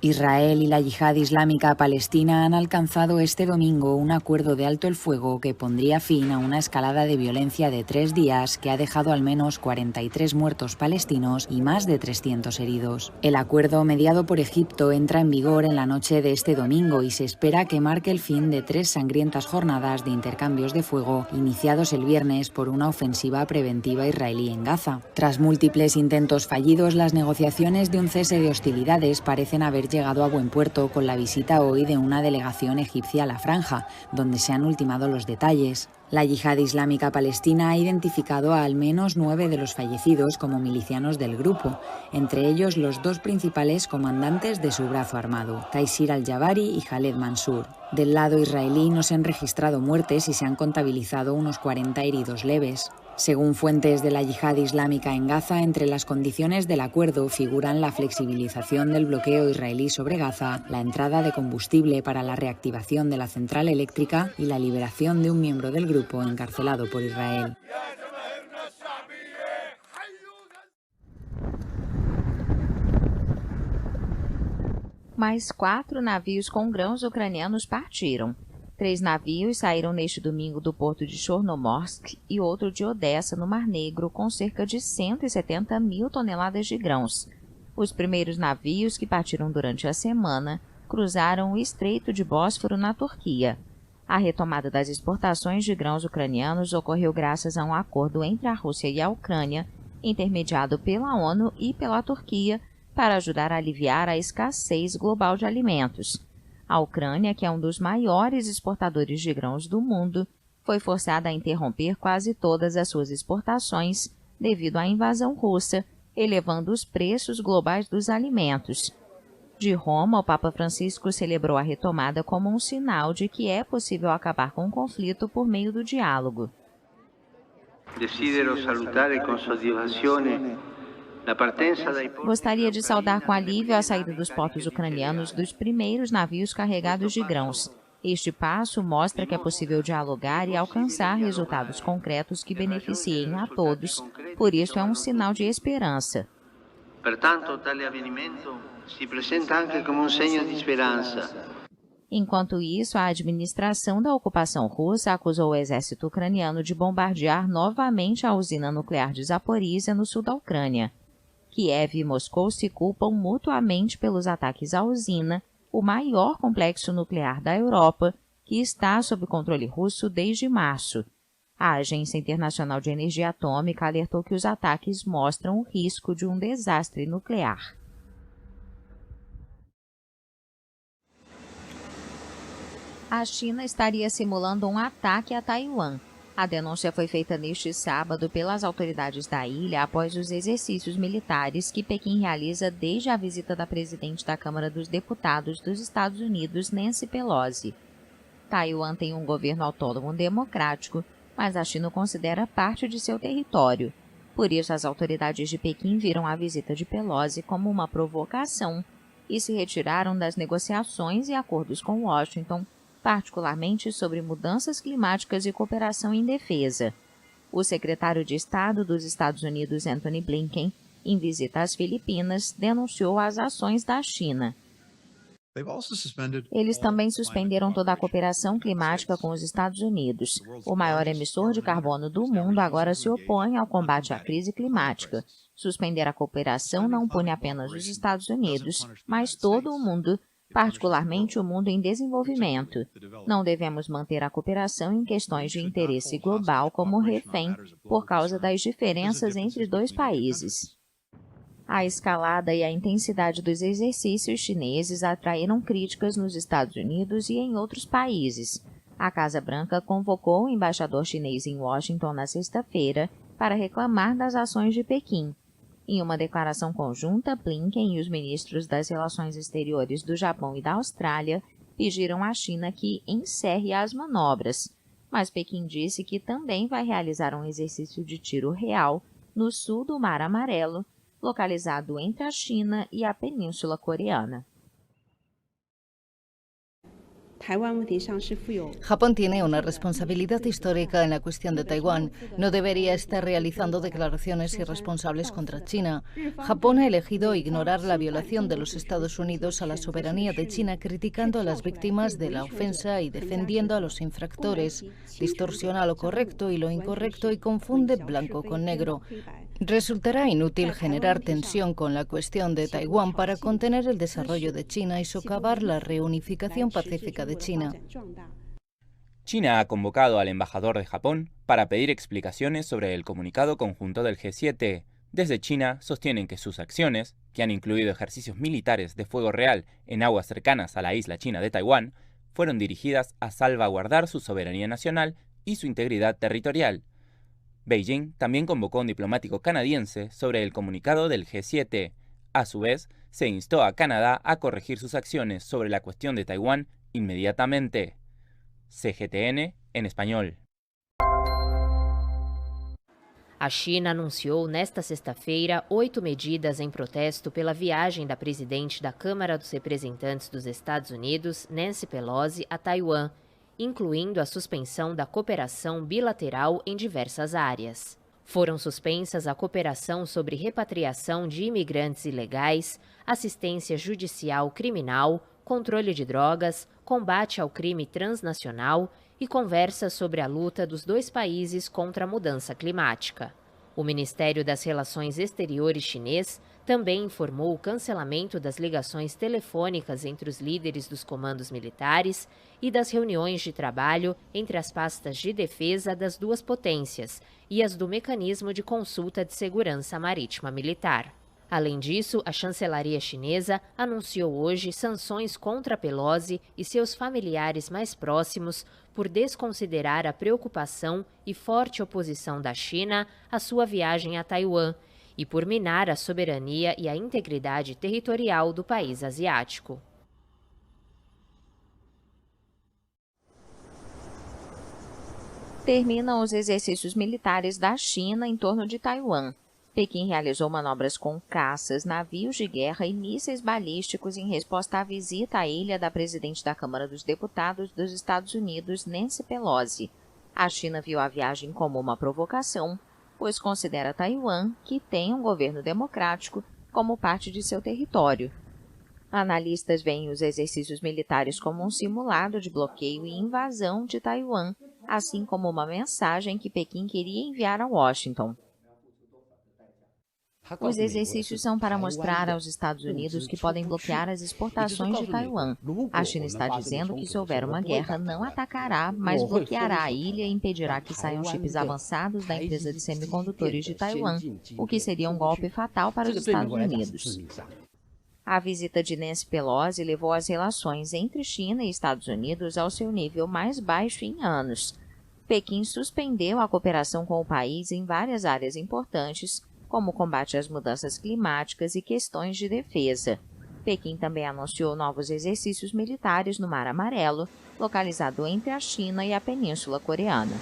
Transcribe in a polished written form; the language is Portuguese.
Israel y la Yihad Islámica Palestina han alcanzado este domingo un acuerdo de alto el fuego que pondría fin a una escalada de violencia de 3 días que ha dejado al menos 43 muertos palestinos y más de 300 heridos. El acuerdo, mediado por Egipto, entra en vigor en la noche de este domingo y se espera que marque el fin de 3 sangrientas jornadas de intercambios de fuego iniciados el viernes por una ofensiva preventiva israelí en Gaza. Tras múltiples intentos fallidos, las negociaciones de un cese de hostilidades parecen haber llegado a buen puerto con la visita hoy de una delegación egipcia a la franja, donde se han ultimado los detalles. La Yihad Islámica Palestina ha identificado a al menos 9 de los fallecidos como milicianos del grupo, entre ellos los 2 principales comandantes de su brazo armado, Taysir al-Jabari y Khaled Mansour. Del lado israelí no se han registrado muertes y se han contabilizado unos 40 heridos leves. Según fuentes de la Yihad Islámica en Gaza, entre las condiciones del acuerdo figuran la flexibilización del bloqueo israelí sobre Gaza, la entrada de combustible para la reactivación de la central eléctrica y la liberación de un miembro del grupo encarcelado por Israel. Mais 4 navios com grãos ucranianos partiram. 3 navios saíram neste domingo do porto de Chornomorsk e outro de Odessa, no Mar Negro, com cerca de 170 mil toneladas de grãos. Os primeiros navios, que partiram durante a semana, cruzaram o Estreito de Bósforo, na Turquia. A retomada das exportações de grãos ucranianos ocorreu graças a um acordo entre a Rússia e a Ucrânia, intermediado pela ONU e pela Turquia, para ajudar a aliviar a escassez global de alimentos. A Ucrânia, que é um dos maiores exportadores de grãos do mundo, foi forçada a interromper quase todas as suas exportações devido à invasão russa, elevando os preços globais dos alimentos. De Roma, o Papa Francisco celebrou a retomada como um sinal de que é possível acabar com o conflito por meio do diálogo. Desidero salutare con soddisfazione. Gostaria de saudar com alívio a saída dos portos ucranianos dos primeiros navios carregados de grãos. Este passo mostra que é possível dialogar e alcançar resultados concretos que beneficiem a todos, por isso é um sinal de esperança. Pertanto, tale avvenimento si presenta anche come un segno di speranza. Enquanto isso, a administração da ocupação russa acusou o exército ucraniano de bombardear novamente a usina nuclear de Zaporizhia, no sul da Ucrânia. Kiev e Moscou se culpam mutuamente pelos ataques à usina, o maior complexo nuclear da Europa, que está sob controle russo desde março. A Agência Internacional de Energia Atômica alertou que os ataques mostram o risco de um desastre nuclear. A China estaria simulando um ataque a Taiwan. A denúncia foi feita neste sábado pelas autoridades da ilha após os exercícios militares que Pequim realiza desde a visita da presidente da Câmara dos Deputados dos Estados Unidos, Nancy Pelosi. Taiwan tem um governo autônomo democrático, mas a China o considera parte de seu território. Por isso, as autoridades de Pequim viram a visita de Pelosi como uma provocação e se retiraram das negociações e acordos com Washington, particularmente sobre mudanças climáticas e cooperação em defesa. O secretário de Estado dos Estados Unidos, Antony Blinken, em visita às Filipinas, denunciou as ações da China. Eles também suspenderam toda a cooperação climática com os Estados Unidos. O maior emissor de carbono do mundo agora se opõe ao combate à crise climática. Suspender a cooperação não pune apenas os Estados Unidos, mas todo o mundo, particularmente o mundo em desenvolvimento. Não devemos manter a cooperação em questões de interesse global como refém por causa das diferenças entre dois países. A escalada e a intensidade dos exercícios chineses atraíram críticas nos Estados Unidos e em outros países. A Casa Branca convocou o embaixador chinês em Washington na sexta-feira para reclamar das ações de Pequim. Em uma declaração conjunta, Blinken e os ministros das Relações Exteriores do Japão e da Austrália pediram à China que encerre as manobras, mas Pequim disse que também vai realizar um exercício de tiro real no sul do Mar Amarelo, localizado entre a China e a Península Coreana. Japón tiene una responsabilidad histórica en la cuestión de Taiwán. No debería estar realizando declaraciones irresponsables contra China. Japón ha elegido ignorar la violación de los Estados Unidos a la soberanía de China, criticando a las víctimas de la ofensa y defendiendo a los infractores. Distorsiona lo correcto y lo incorrecto y confunde blanco con negro. Resultará inútil generar tensión con la cuestión de Taiwán para contener el desarrollo de China y socavar la reunificación pacífica de China. China ha convocado al embajador de Japón para pedir explicaciones sobre el comunicado conjunto del G7. Desde China sostienen que sus acciones, que han incluido ejercicios militares de fuego real en aguas cercanas a la isla china de Taiwán, fueron dirigidas a salvaguardar su soberanía nacional y su integridad territorial. Beijing también convocó a un diplomático canadiense sobre el comunicado del G7. A su vez, se instó a Canadá a corregir sus acciones sobre la cuestión de Taiwán inmediatamente. CGTN en español. A China anunciou nesta sexta-feira 8 medidas em protesto pela viagem da presidente da Câmara dos Representantes dos Estados Unidos, Nancy Pelosi, a Taiwan, incluindo a suspensão da cooperação bilateral em diversas áreas. Foram suspensas a cooperação sobre repatriação de imigrantes ilegais, assistência judicial criminal, controle de drogas, combate ao crime transnacional e conversas sobre a luta dos dois países contra a mudança climática. O Ministério das Relações Exteriores chinês também informou o cancelamento das ligações telefônicas entre os líderes dos comandos militares e das reuniões de trabalho entre as pastas de defesa das duas potências e as do Mecanismo de Consulta de Segurança Marítima Militar. Além disso, a chancelaria chinesa anunciou hoje sanções contra Pelosi e seus familiares mais próximos por desconsiderar a preocupação e forte oposição da China à sua viagem a Taiwan e por minar a soberania e a integridade territorial do país asiático. Terminam os exercícios militares da China em torno de Taiwan. Pequim realizou manobras com caças, navios de guerra e mísseis balísticos em resposta à visita à ilha da presidente da Câmara dos Deputados dos Estados Unidos, Nancy Pelosi. A China viu a viagem como uma provocação, pois considera Taiwan, que tem um governo democrático, como parte de seu território. Analistas veem os exercícios militares como um simulado de bloqueio e invasão de Taiwan, assim como uma mensagem que Pequim queria enviar a Washington. Os exercícios são para mostrar aos Estados Unidos que podem bloquear as exportações de Taiwan. A China está dizendo que se houver uma guerra, não atacará, mas bloqueará a ilha e impedirá que saiam chips avançados da empresa de semicondutores de Taiwan, o que seria um golpe fatal para os Estados Unidos. A visita de Nancy Pelosi levou as relações entre China e Estados Unidos ao seu nível mais baixo em anos. Pequim suspendeu a cooperação com o país em várias áreas importantes, como o combate às mudanças climáticas e questões de defesa. Pequim também anunciou novos exercícios militares no Mar Amarelo, localizado entre a China e a Península Coreana.